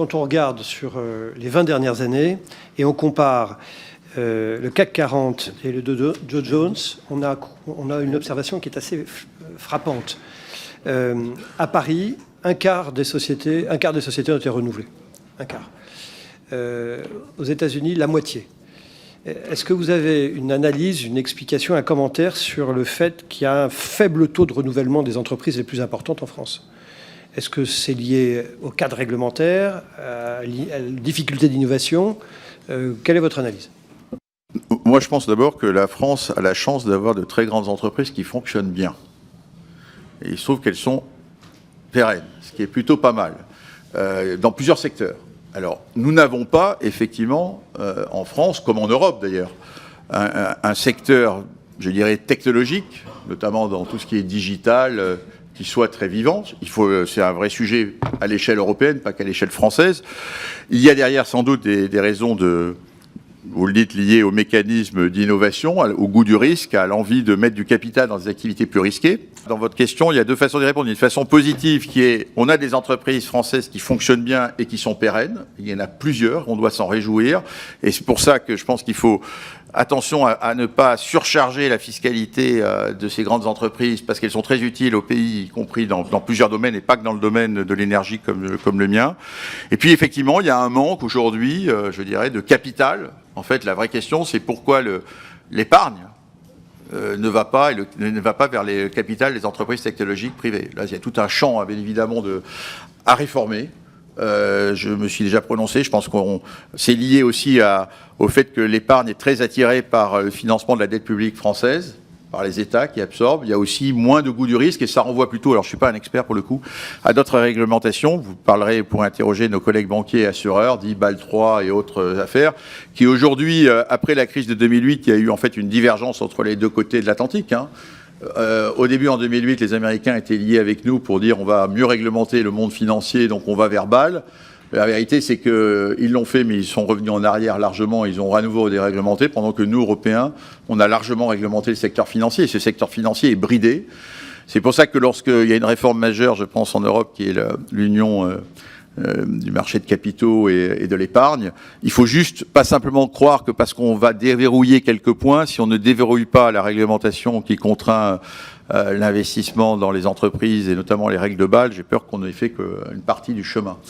quand on regarde sur les 20 dernières années et on compare le CAC 40 et le Dow Jones, on a une observation qui est assez frappante. À Paris, un quart des sociétés ont été renouvelées. Un quart. Aux États-Unis, la moitié. Est-ce que vous avez une analyse, une explication, un commentaire sur le fait qu'il y a un faible taux de renouvellement des entreprises les plus importantes en France? Est-ce que c'est lié au cadre réglementaire, à la difficulté d'innovation? Quelle est votre analyse? Moi, je pense d'abord que la France a la chance d'avoir de très grandes entreprises qui fonctionnent bien. Et il se trouve qu'elles sont pérennes, ce qui est plutôt pas mal, dans plusieurs secteurs. Alors, nous n'avons pas, effectivement, en France, comme en Europe d'ailleurs, un secteur, je dirais, technologique, notamment dans tout ce qui est digital, qui soit très vivant. C'est un vrai sujet à l'échelle européenne, pas qu'à l'échelle française. Il y a derrière sans doute des raisons vous le dites, liées au mécanisme d'innovation, au goût du risque, à l'envie de mettre du capital dans des activités plus risquées. Dans votre question, il y a deux façons d'y répondre. Une façon positive qui est, on a des entreprises françaises qui fonctionnent bien et qui sont pérennes. Il y en a plusieurs, on doit s'en réjouir. Et c'est pour ça que je pense qu'il faut attention à ne pas surcharger la fiscalité de ces grandes entreprises parce qu'elles sont très utiles au pays, y compris dans plusieurs domaines et pas que dans le domaine de l'énergie comme le mien. Et puis effectivement, il y a un manque aujourd'hui, je dirais, de capital. En fait, la vraie question, c'est pourquoi l'épargne ne va pas vers les capitales des entreprises technologiques privées. Là, il y a tout un champ, bien évidemment, à réformer. Je me suis déjà prononcé. Je pense que c'est lié aussi au fait que l'épargne est très attirée par le financement de la dette publique française, par les États qui absorbent. Il y a aussi moins de goût du risque et ça renvoie plutôt, alors je ne suis pas un expert pour le coup, à d'autres réglementations. Vous parlerez pour interroger nos collègues banquiers et assureurs, dit BAL 3 et autres affaires, qui aujourd'hui, après la crise de 2008, il y a eu en fait une divergence entre les deux côtés de l'Atlantique. Au début, en 2008, les Américains étaient liés avec nous pour dire on va mieux réglementer le monde financier, donc on va vers BAL. La vérité, c'est qu'ils l'ont fait, mais ils sont revenus en arrière largement. Ils ont à nouveau déréglementé, pendant que nous, Européens, on a largement réglementé le secteur financier. Et ce secteur financier est bridé. C'est pour ça que lorsqu'il y a une réforme majeure, je pense, en Europe, qui est l'union du marché de capitaux et de l'épargne, il faut juste pas simplement croire que parce qu'on va déverrouiller quelques points, si on ne déverrouille pas la réglementation qui contraint l'investissement dans les entreprises et notamment les règles de BAL, j'ai peur qu'on ait fait qu'une partie du chemin.